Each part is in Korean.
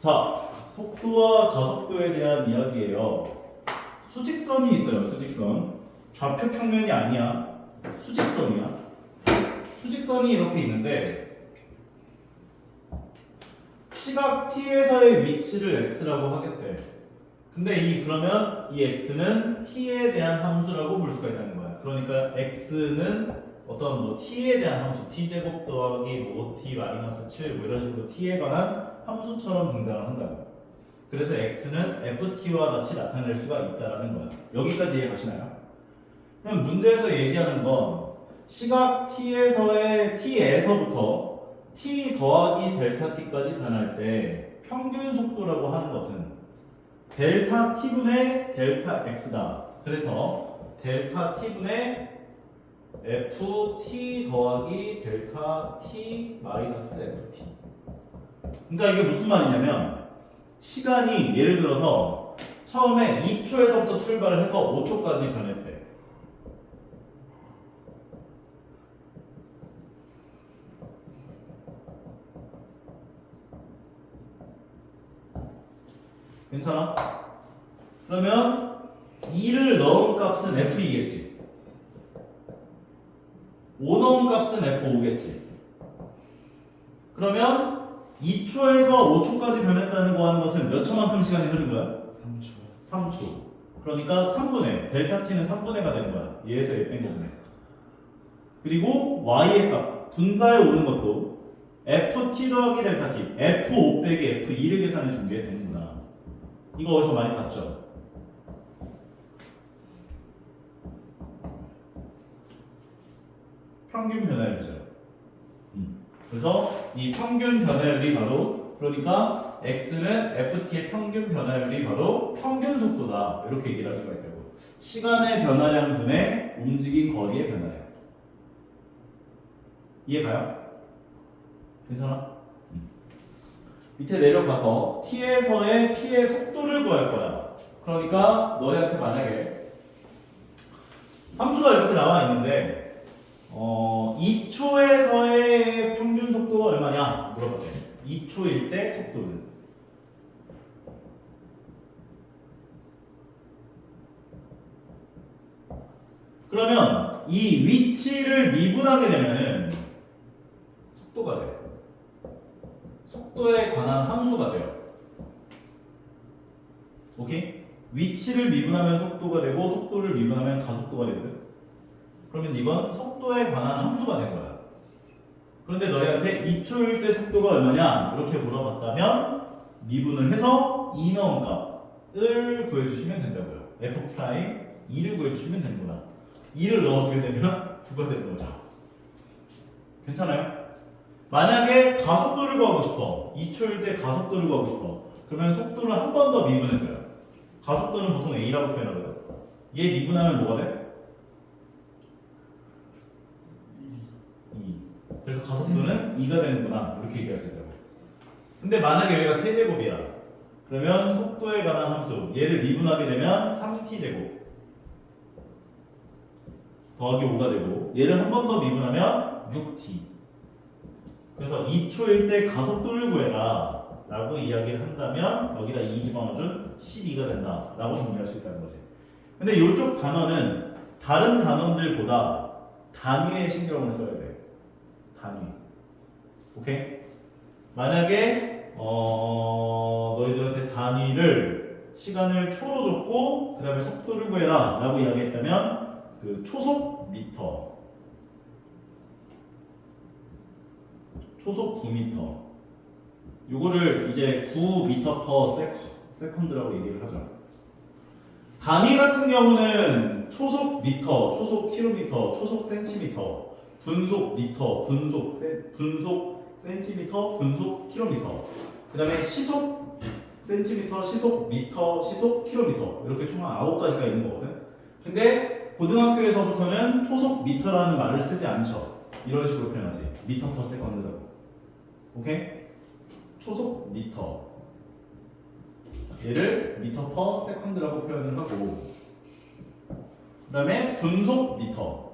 자, 속도와 가속도에 대한 이야기예요. 수직선이 있어요. 수직선. 좌표 평면이 아니야. 수직선이야. 수직선이 이렇게 있는데 시각 t에서의 위치를 x라고 하겠대. 근데 그러면 이 x는 t에 대한 함수라고 볼 수가 있다는 거야. 그러니까 x는 어떤 뭐 t에 대한 함수, t제곱 더하기 5t 마이너스 7 뭐 이런 식으로 t에 관한 함수처럼 등장을 한다고. 그래서 x는 ft와 같이 나타낼 수가 있다라는 거야. 여기까지 이해가시나요? 그럼 문제에서 얘기하는 건 시각 t에서부터 t 더하기 델타 t까지 변할 때 평균 속도라고 하는 것은 델타 t분의 델타 x다. 그래서 델타 t분의 ft 더하기 델타 t 마이너스 ft. 그러니까 이게 무슨 말이냐면 시간이 예를 들어서 처음에 2초에서부터 출발을 해서 5초까지 변했대. 괜찮아? 그러면 2를 넣은 값은 f2겠지. 5 넣은 값은 f5겠지. 그러면 2초에서 5초까지 변했다는 거 하는 것은 몇 초만큼 시간이 흐른 거야? 3초. 그러니까 3분의, 델타 t는 3분의가 되는 거야. 얘에서 얘 뺀 거분의. 그리고 y의 값, 분자에 오는 것도 ft 더하기 델타 t, f5 빼기 f2를 계산해 준 게 되는구나. 이거 어디서 많이 봤죠? 평균 변화율이죠. 그래서 이 평균 변화율이 바로, 그러니까 x는 ft의 평균 변화율이 바로 평균 속도다. 이렇게 얘기를 할 수가 있다고. 시간의 변화량 분의 움직인 거리의 변화량. 이해가요? 괜찮아? 밑에 내려가서 t에서의 p의 속도를 구할 거야. 그러니까 너희한테 만약에 함수가 이렇게 나와 있는데 2초에서의 평균 속도가 얼마냐 물어봤대. 2초일 때 속도는 그러면 이 위치를 미분하게 되면은 속도가 돼. 속도에 관한 함수가 돼요. 오케이? 위치를 미분하면 속도가 되고 속도를 미분하면 가속도가 되거든. 그러면 이건 속도에 관한 함수가 된 거야. 그런데 너희한테 2초일 때 속도가 얼마냐 이렇게 물어봤다면 미분을 해서 2 넣은 값을 구해주시면 된다고요. f'2를 구해주시면 되는구나. 2를 넣어주게 되면 9가 되는 거죠. 괜찮아요? 만약에 가속도를 구하고 싶어. 2초일 때 가속도를 구하고 싶어. 그러면 속도를 한 번 더 미분해줘요. 가속도는 보통 a라고 표현하거든. 얘 미분하면 뭐가 돼? 2. 그래서 가속도는 2가 되는구나. 이렇게 얘기할 수 있다고. 근데 만약에 여기가 세제곱이야. 그러면 속도에 관한 함수. 얘를 미분하게 되면 3t제곱 더하기 5가 되고 얘를 한 번 더 미분하면 6t. 그래서 2초일 때 가속도를 구해라 라고 이야기를 한다면 여기다 2 집어넣어준 12가 된다 라고 정리할 수 있다는 거지. 근데 이쪽 단어는 다른 단원들보다 단위에 신경을 써야 돼. 단위. 오케이? 만약에 너희들한테 단위를 시간을 초로 줬고 그 다음에 속도를 구해라 라고 이야기했다면 그 초속 미터, 초속 9m. 요거를 이제 9m per second라고 얘기를 하죠. 단위 같은 경우는 초속 미터, 초속 킬로미터, 초속 센티미터, 분속 미터, 분속 센티미터, 분속 킬로미터. 그 다음에 시속 센티미터, 시속 미터, 시속 킬로미터. 이렇게 총 9가지가 있는 거거든. 근데 고등학교에서부터는 초속 미터라는 말을 쓰지 않죠. 이런 식으로 표현하지. 미터 per second라고. 오케이? 초속 미터. 얘를 미터 per second라고 표현을 하고, 그 다음에 분속 미터.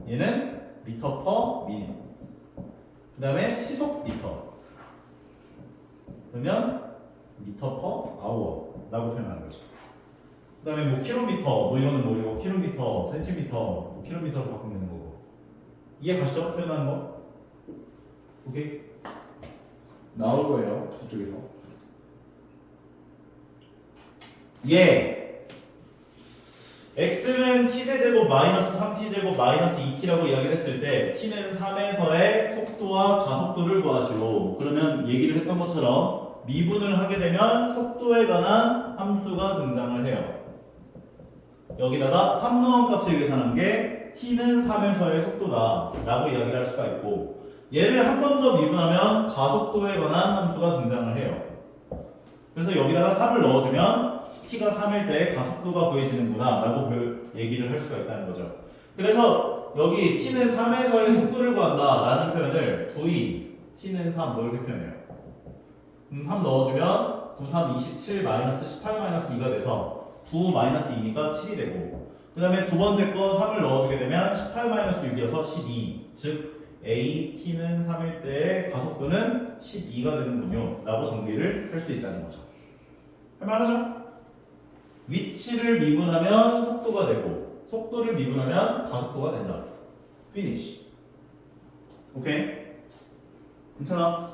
얘는 미터 per minute. 그 다음에 시속 미터. 그러면 미터 퍼 아워라고 표현하는 거죠. 그 다음에 뭐 킬로미터, 뭐 이거는 뭐 이거 킬로미터, 센티미터, 뭐 킬로미터로 바꾸면 되는 거고. 이해 가시죠? 표현하는 거? 오케이? 나올 거예요. 이쪽에서. 예. x는 t세제곱 마이너스 3t제곱 마이너스 2t라고 이야기를 했을 때 t는 3에서의 속도와 가속도를 구하시오. 그러면 얘기를 했던 것처럼 미분을 하게 되면 속도에 관한 함수가 등장을 해요. 여기다가 3 넣은 값을 계산한 게 t는 3에서의 속도다 라고 이야기를 할 수가 있고, 얘를 한 번 더 미분하면 가속도에 관한 함수가 등장을 해요. 그래서 여기다가 3을 넣어주면 t가 3일 때 가속도가 구해지는구나 라고 얘기를 할 수가 있다는 거죠. 그래서 여기 t는 3에서의 속도를 구한다 라는 표현을 v t는 3 뭐 이렇게 표현해요. 3 넣어주면 9, 3, 27, 마이너스 18, 마이너스 2가 돼서 9 마이너스 2니까 7이 되고, 그 다음에 두 번째 거 3을 넣어주게 되면 18 마이너스 6이어서 12, 즉 a t는 3일 때 가속도는 12가 되는군요 라고 정리를 할 수 있다는 거죠. 할만하죠? 위치를 미분하면 속도가 되고 속도를 미분하면 가속도가 된다. 피니시. 오케이? 괜찮아?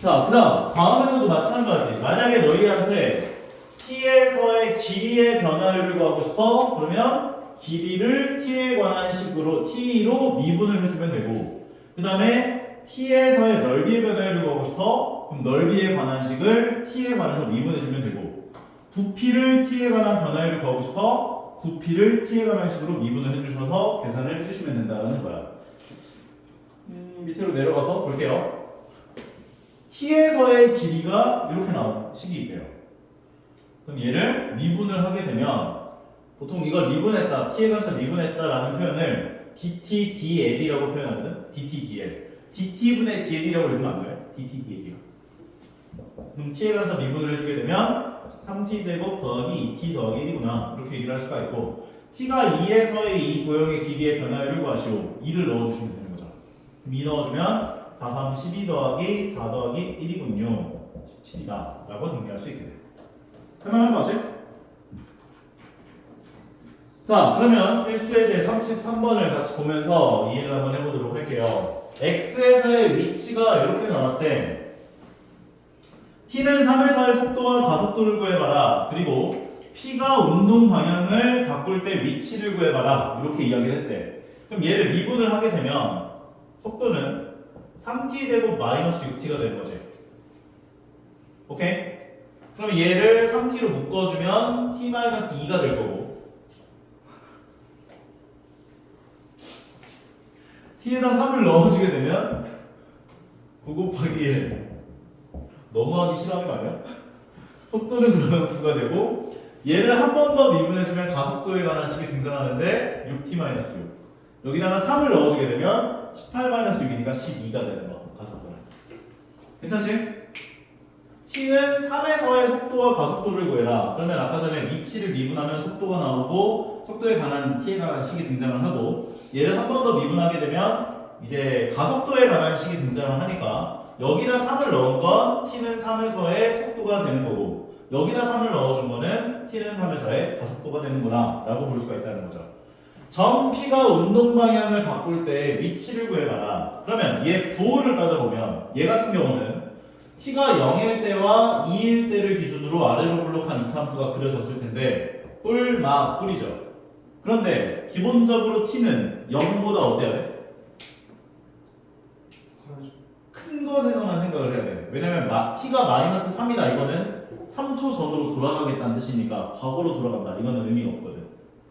자, 그 다음에서도 마찬가지. 만약에 너희한테 t에서의 길이의 변화율을 구하고 싶어? 그러면 길이를 t에 관한 식으로 t로 미분을 해주면 되고, 그 다음에 t에서의 넓이의 변화율을 구하고 싶어? 그럼 넓이에 관한 식을 t에 관해서 미분해주면 되고, 부피를 t에 관한 변화율을 구하고 싶어? 부피를 t에 관한 식으로 미분을 해주셔서 계산을 해주시면 된다는 거야. 밑으로 내려가서 볼게요. t에서의 길이가 이렇게 나온 식이 있대요. 그럼 얘를 미분을 하게 되면 보통 이걸 미분했다, t에 관해서 미분했다라는 표현을 dt dl이라고 표현하거든. dt dl. dt분의 dl이라고 읽으면 안 돼요. dt dl이요. 그럼 t에 관해서 미분을 해주게 되면 3t제곱 더하기 2t 더하기 1이구나 이렇게 얘기를 할 수가 있고, t가 2에서의 이 도형의 길이의 변화율을 구하시오. 2를 넣어주시면 되는 거죠. 그럼 2 넣어주면 4, 3, 12 더하기 4 더하기 1이군요. 17이다 라고 정리할 수 있게 돼요. 할만한 거지? 자, 그러면 필수의 제 33번을 같이 보면서 이해를 한번 해보도록 할게요. x에서의 위치가 이렇게 나왔대. t는 3에서의 속도와 가속도를 구해봐라. 그리고 p가 운동 방향을 바꿀 때 위치를 구해봐라. 이렇게 이야기를 했대. 그럼 얘를 미분을 하게 되면 속도는 3t제곱 마이너스 6t가 되는 거지. 오케이? 그럼 얘를 3t로 묶어주면 t 마이너스 2가 될 거고, t에다 3을 넣어주게 되면 9 곱하기 1. 너무 하기 싫어하는 거 아니야? 속도는 그러면 9가 되고, 얘를 한 번 더 미분해주면 가속도에 관한 식이 등장하는데 6t 마이너스 6. 여기다가 3을 넣어주게 되면 18 마이너스 6이니까 12가 되는 거. 가속도는. 괜찮지? t는 3에서의 속도와 가속도를 구해라. 그러면 아까 전에 위치를 미분하면 속도가 나오고 속도에 관한 t에 관한 식이 등장을 하고, 얘를 한 번 더 미분하게 되면 이제 가속도에 관한 식이 등장을 하니까 여기다 3을 넣은 건 t는 3에서의 속도가 되는 거고, 여기다 3을 넣어준 거는 t는 3에서의 가속도가 되는구나 라고 볼 수가 있다는 거죠. 점 P가 운동 방향을 바꿀 때 위치를 구해봐라. 그러면 얘 부호를 따져보면 얘 같은 경우는 T가 0일 때와 2일 때를 기준으로 아래로 블록한 이차함수가 그려졌을 텐데 뿔이죠. 그런데 기본적으로 T는 0보다 어때야 돼? 큰 것에서만 생각을 해야 돼. 왜냐면 T가 마이너스 3이다 이거는 3초 전으로 돌아가겠다는 뜻이니까 과거로 돌아간다 이거는 의미가 없거든.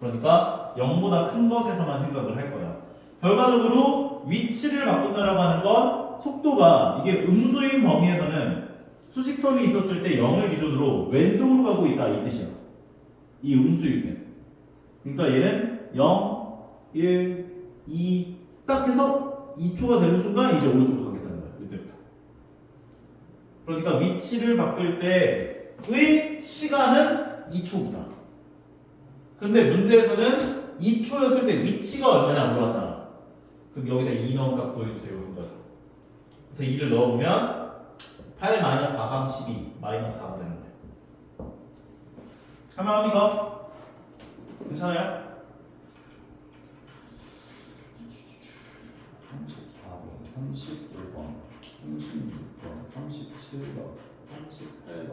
그러니까 0보다 큰 것에서만 생각을 할 거야. 결과적으로 위치를 바꾼다라고 하는 건 속도가 이게 음수인 범위에서는 수직선이 있었을 때 0을 기준으로 왼쪽으로 가고 있다 이 뜻이야. 이 음수일 때. 그러니까 얘는 0, 1, 2 딱 해서 2초가 되는 순간 이제 오른쪽으로 가겠다는 거야. 이때부터. 그러니까 위치를 바꿀 때의 시간은 2초구나. 그런데 문제에서는 2초였을 때 위치가 얼마냐 안 물어봤잖아. 그럼 여기다 2 넣은 값 구해주세요. 그래서 2를 넣어보면 8 마이너스 4, 3, 12 마이너스 4가 되는데 할만합니까? 괜찮아요? 34번, 35번, 36번, 37번, 38번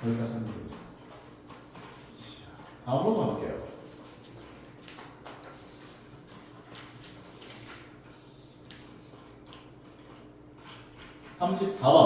거기까지 하면 되죠. 다음으로 가볼게요. (34번)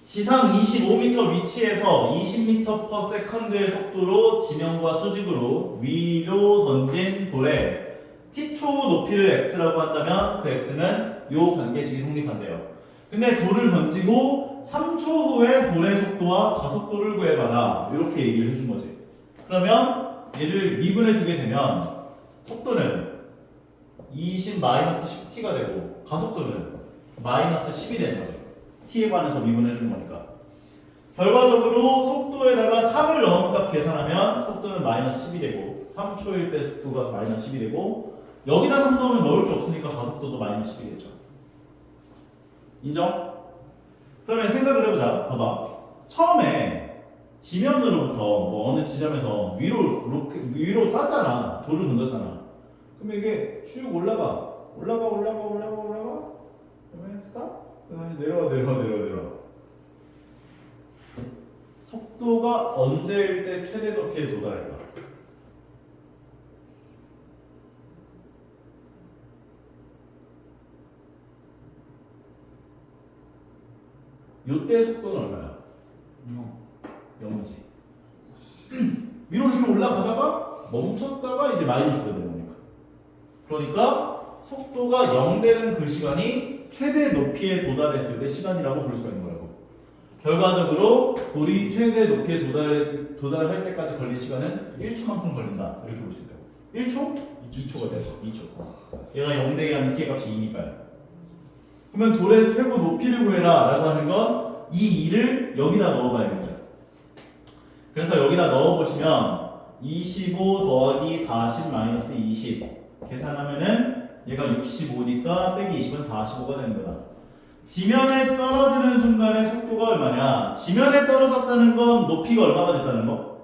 지상 25m 위치에서 20m/s의 속도로 지면과 수직으로 위로 던진 돌에 t초 높이를 x라고 한다면 그 x는 요 관계식이 성립한대요. 근데 돌을 던지고 3초 후에 돌의 속도와 가속도를 구해봐라 이렇게 얘기를 해준 거지. 그러면 얘를 미분해 주게 되면 속도는 20-10t가 되고 가속도는 -10이 되는 거죠. t에 관해서 미분해 주는 거니까. 결과적으로 속도에다가 3을 넣은 값 계산하면 속도는 -10이 되고 3초일 때 속도가 -10이 되고 여기다 3 넣으면 넣을 게 없으니까 가속도도 -10이 되죠. 인정? 그러면 생각을 해보자. 봐봐. 처음에 지면으로부터 뭐 어느 지점에서 위로 쐈잖아. 돌을 던졌잖아. 그러면 이게 쭉 올라가. 그러면 스탑. 다시 내려와. 속도가 언제일 때 최대 높이에 도달할까? 요때 속도는 얼마야? 0이지. 위로 이렇게 올라가다가 멈췄다가 이제 마이너스가 되는 거니까. 그러니까 속도가 0 되는 그 시간이 최대 높이에 도달했을 때 시간이라고 볼 수가 있는 거라고. 결과적으로 돌이 최대 높이에 도달할 때까지 걸린 시간은 1초만큼 걸린다. 이렇게 볼 수 있다고. 1초? 2초가 되죠. 2초. 얘가 0 되게 하면 t의 값이 2니까요. 그러면 돌의 최고 높이를 구해라 라고 하는 건 이 2를 여기다 넣어봐야겠죠. 그래서 여기다 넣어보시면 25 더하기 40 마이너스 20 계산하면은 얘가 65니까 빼기 20은 45가 되는 거다. 지면에 떨어지는 순간의 속도가 얼마냐? 지면에 떨어졌다는 건 높이가 얼마가 됐다는 거?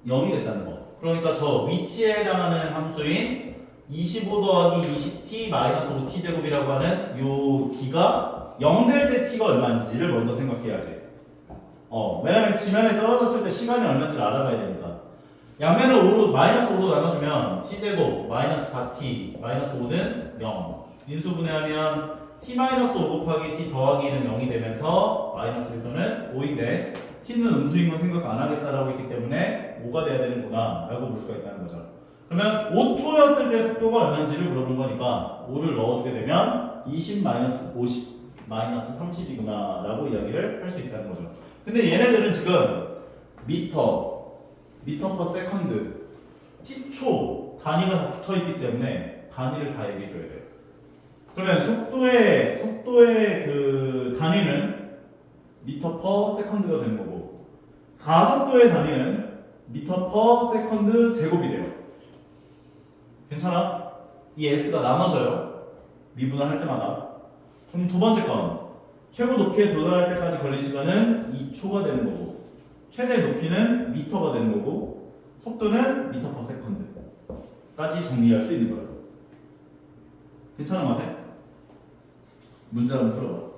0이 됐다는 거. 그러니까 저 위치에 해당하는 함수인 25 더하기 20t 마이너스 5t 제곱이라고 하는 요 기가 0 될 때 t가 얼마인지를 먼저 생각해야지. 왜냐면 지면에 떨어졌을 때 시간이 얼마인지를 알아봐야 되니까. 양면을 5로, -5로 나눠주면 t제곱 마이너스 4t 마이너스 5는 0. 인수분해하면 t-5 곱하기 t 더하기 1은 0이 되면서 마이너스 1또는 5인데 t는 음수인 건 생각 안 하겠다라고 했기 때문에 5가 돼야 되는구나 라고 볼 수가 있다는 거죠. 그러면 5초였을 때 속도가 얼마인지를 물어본 거니까 5를 넣어주게 되면 20-50 -30이구나 라고 이야기를 할 수 있다는 거죠. 근데 얘네들은 지금 미터 퍼 세컨드 t초 단위가 다 붙어있기 때문에 단위를 다 얘기해줘야 돼요. 그러면 속도의 그 단위는 미터 퍼 세컨드가 되는 거고 가속도의 단위는 미터 퍼 세컨드 제곱이 돼요. 괜찮아? 이 s가 나눠져요. 미분을 할 때마다. 그럼 두 번째 건 최고 높이에 도달할 때까지 걸린 시간은 2초가 되는 거고 최대 높이는 미터가 되는 거고 속도는 미터 퍼 세컨드까지 정리할 수 있는 거예요. 괜찮은 것 같아? 문제 한번 풀어봐.